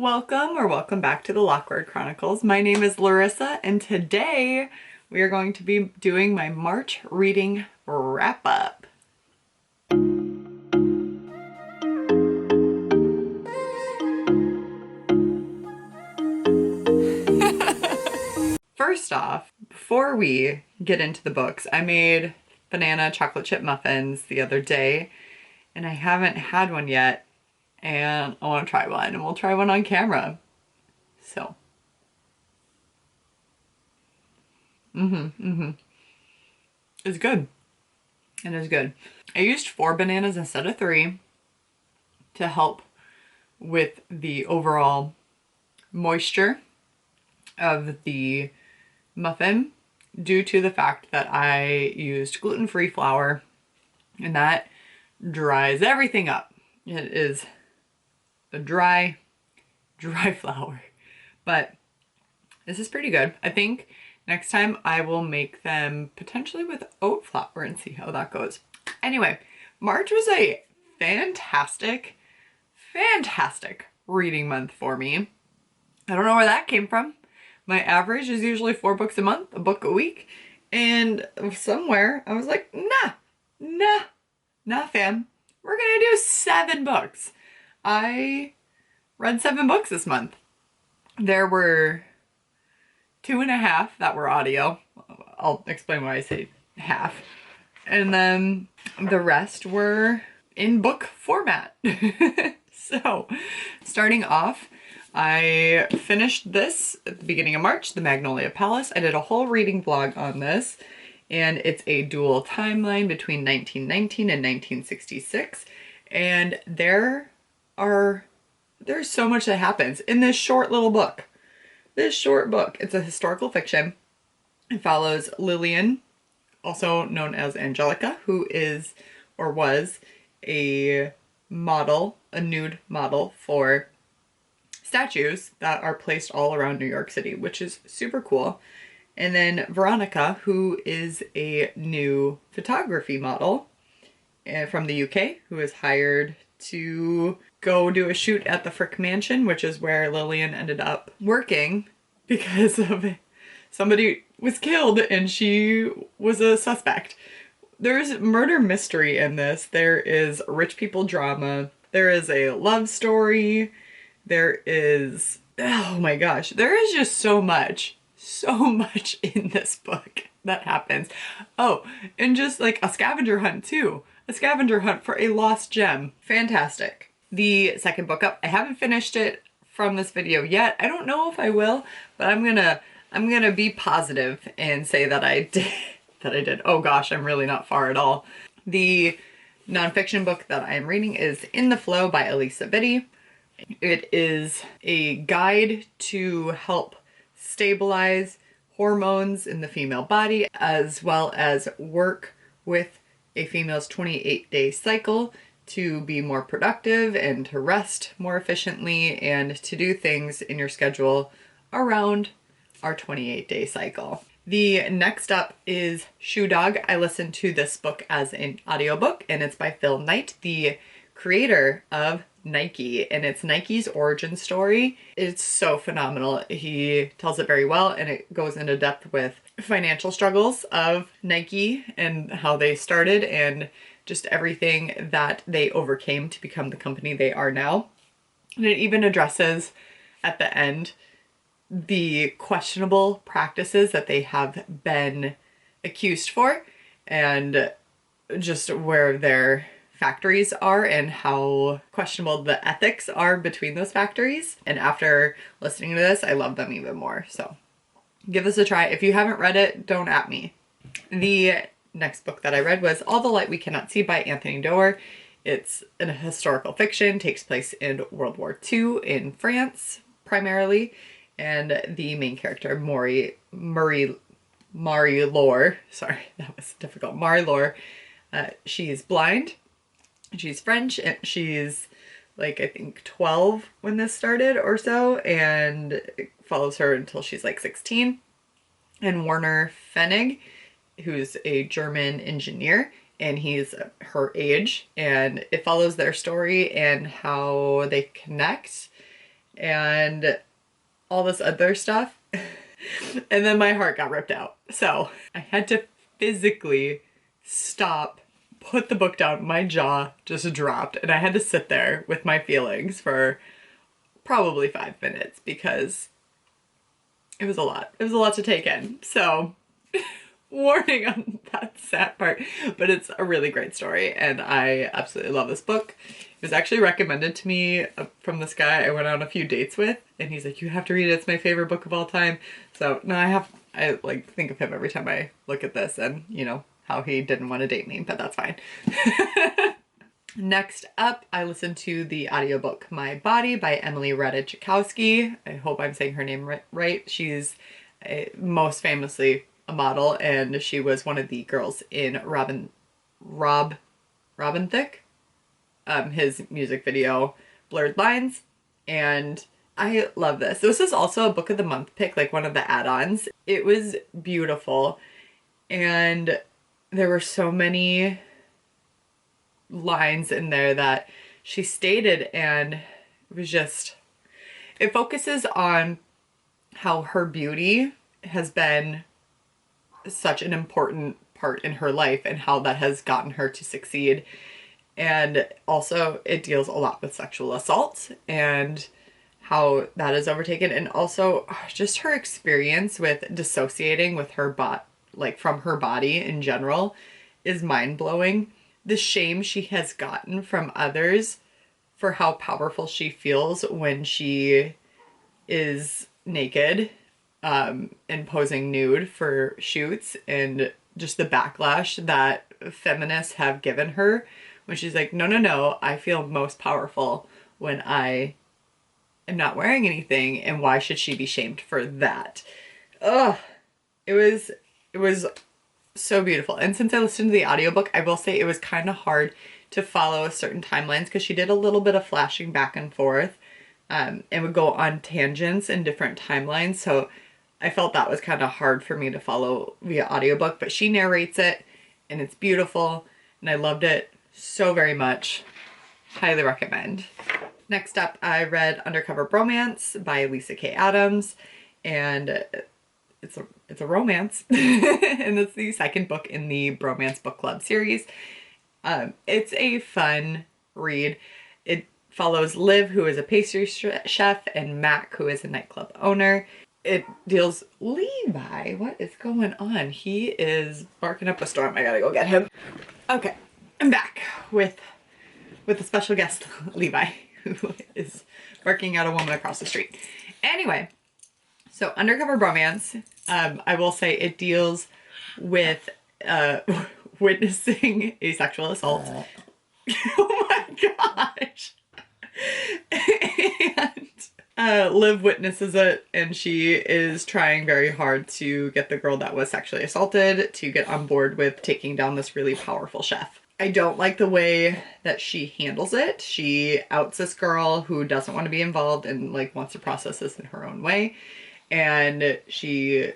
Welcome back to the Lockwood Chronicles. My name is Larissa, and today we are going to be doing my March reading wrap-up. First off, before we get into the books, I made banana chocolate chip muffins the other day, and I haven't had one yet, and I want to try one, and we'll try one on camera. So. It's good. It is good. I used 4 bananas instead of 3 to help with the overall moisture of the muffin due to the fact that I used gluten-free flour, and that dries everything up. It is a dry flour, but this is pretty good. I think next time I will make them potentially with oat flour and see how that goes. Anyway, March was a fantastic reading month for me. I don't know where that came from. My average is usually 4 books a month, a book a week. And somewhere I was like, nah, fam. We're gonna do 7 books. I read 7 books this month. There were 2.5 that were audio. I'll explain why I say half. And then the rest were in book format. So, starting off, I finished this at the beginning of March, the Magnolia Palace. I did a whole reading vlog on this, and it's a dual timeline between 1919 and 1966. And there's so much that happens in this short little book. This short book, it's a historical fiction. It follows Lillian, also known as Angelica, who is or was a model, a nude model for statues that are placed all around New York City, which is super cool. And then Veronica, who is a new photography model from the UK, who is hired to go do a shoot at the Frick Mansion, which is where Lillian ended up working because of somebody was killed and she was a suspect. There's murder mystery in this. There is rich people drama. There is a love story. There is, oh my gosh, there is just so much in this book that happens. Oh, and just like a scavenger hunt too. A scavenger hunt for a lost gem. Fantastic. The second book up, I haven't finished it from this video yet. I don't know if I will, but I'm gonna be positive and say that I did. Oh gosh, I'm really not far at all. The nonfiction book that I'm reading is In the Flow by Elisabetti. It is a guide to help stabilize hormones in the female body, as well as work with a female's 28-day cycle to be more productive and to rest more efficiently and to do things in your schedule around our 28-day cycle. The next up is Shoe Dog. I listened to this book as an audiobook, and it's by Phil Knight, the creator of Nike, and it's Nike's origin story. It's so phenomenal. He tells it very well, and it goes into depth with financial struggles of Nike and how they started and just everything that they overcame to become the company they are now. And it even addresses at the end the questionable practices that they have been accused for and just where their factories are and how questionable the ethics are between those factories. And after listening to this, I love them even more. So give this a try. If you haven't read it, don't at me. The next book that I read was All the Light We Cannot See by Anthony Doerr. It's a historical fiction, takes place in World War II in France primarily. And the main character, Marie Laure, sorry, that was difficult. Marie Laure, she's blind. She's French, and she's like, I think 12 when this started or so, and it follows her until she's like 16. And Werner Fennig, who's a German engineer, and he's her age, and it follows their story and how they connect and all this other stuff. And then my heart got ripped out. So I had to physically stop, put the book down, my jaw just dropped, and I had to sit there with my feelings for probably 5 minutes because it was a lot. It was a lot to take in. So warning on that sad part, but it's a really great story and I absolutely love this book. It was actually recommended to me from this guy I went on a few dates with, and he's like, you have to read it, it's my favorite book of all time. So no, I like think of him every time I look at this, and you know how he didn't want to date me, but that's fine. Next up, I listened to the audiobook My Body by Emily Ratajkowski. I hope I'm saying her name right. She's most famously a model, and she was one of the girls in Rob Thicke, his music video Blurred Lines, and I love this. This is also a book of the month pick, like one of the add-ons. It was beautiful, and there were so many lines in there that she stated, and it was just, it focuses on how her beauty has been such an important part in her life and how that has gotten her to succeed. And also it deals a lot with sexual assault and how that is overtaken, and also just her experience with dissociating with her like from her body in general is mind-blowing. The shame she has gotten from others for how powerful she feels when she is naked and posing nude for shoots, and just the backlash that feminists have given her when she's like, no, no, no, I feel most powerful when I am not wearing anything, and why should she be shamed for that? Ugh, it was so beautiful. And since I listened to the audiobook, I will say it was kind of hard to follow certain timelines because she did a little bit of flashing back and forth and would go on tangents in different timelines. So I felt that was kind of hard for me to follow via audiobook, but she narrates it and it's beautiful and I loved it so very much. Highly recommend. Next up, I read Undercover Romance by Lisa K. Adams, and it's a romance and it's the second book in the Bromance book club series. It's a fun read. It follows Liv, who is a pastry chef, and Mac, who is a nightclub owner. It deals Levi. What is going on? He is barking up a storm. I gotta go get him. Okay, I'm back with a special guest, Levi, who is barking at a woman across the street. Anyway, so Undercover Romance, I will say it deals with witnessing a sexual assault. Oh my gosh. And Liv witnesses it, and she is trying very hard to get the girl that was sexually assaulted to get on board with taking down this really powerful chef. I don't like the way that she handles it. She outs this girl who doesn't want to be involved and like wants to process this in her own way. And she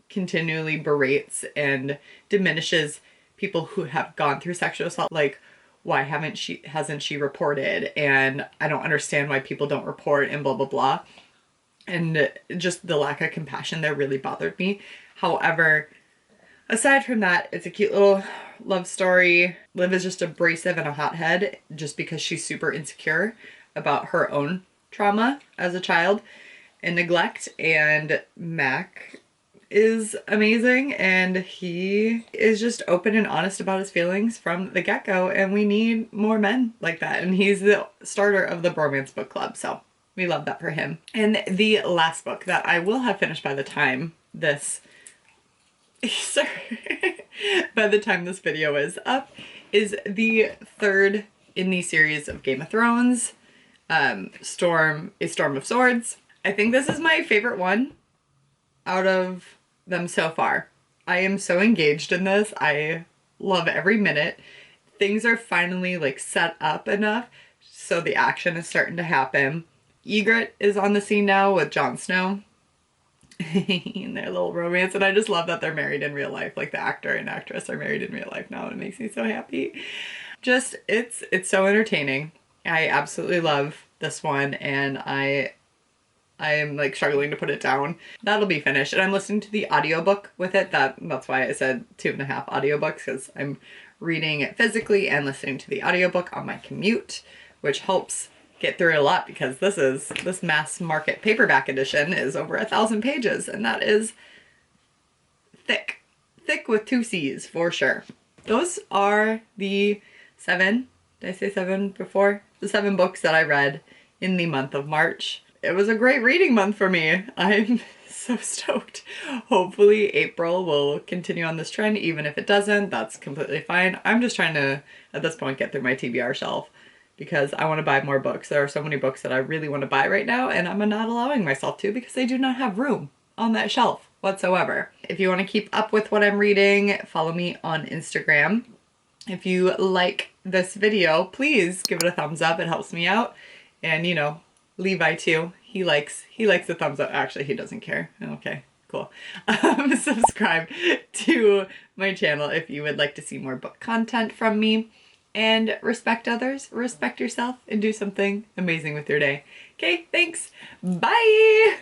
continually berates and diminishes people who have gone through sexual assault. Like, why hasn't she reported? And I don't understand why people don't report and blah, blah, blah. And just the lack of compassion there really bothered me. However, aside from that, it's a cute little love story. Liv is just abrasive and a hothead just because she's super insecure about her own trauma as a child and neglect. And Mac is amazing, and he is just open and honest about his feelings from the get-go, and we need more men like that. And he's the starter of the Bromance book club, so we love that for him. And the last book that I will have finished by the time this by the time this video is up is the third in the series of Game of Thrones, A Storm of Swords. I think this is my favorite one out of them so far. I am so engaged in this. I love every minute. Things are finally like set up enough so the action is starting to happen. Ygritte is on the scene now with Jon Snow in their little romance, and I just love that they're married in real life. Like the actor and actress are married in real life now, and it makes me so happy. Just it's so entertaining. I absolutely love this one, and I I am like struggling to put it down. That'll be finished. And I'm listening to the audiobook with it. That's why I said 2.5 audiobooks, because I'm reading it physically and listening to the audiobook on my commute, which helps get through a lot, because this mass market paperback edition is over 1,000 pages, and that is thick. Thick with 2 C's for sure. Those are the 7, did I say 7 before? The 7 books that I read in the month of March. It was a great reading month for me. I'm so stoked. Hopefully April will continue on this trend. Even if it doesn't, that's completely fine. I'm just trying to, at this point, get through my TBR shelf, because I want to buy more books. There are so many books that I really want to buy right now, and I'm not allowing myself to, because I do not have room on that shelf whatsoever. If you want to keep up with what I'm reading, follow me on Instagram. If you like this video, please give it a thumbs up. It helps me out. And you know, Levi too. He likes the thumbs up. Actually, he doesn't care. Okay, cool. Subscribe to my channel if you would like to see more book content from me. And respect others, respect yourself, and do something amazing with your day. Okay, thanks. Bye!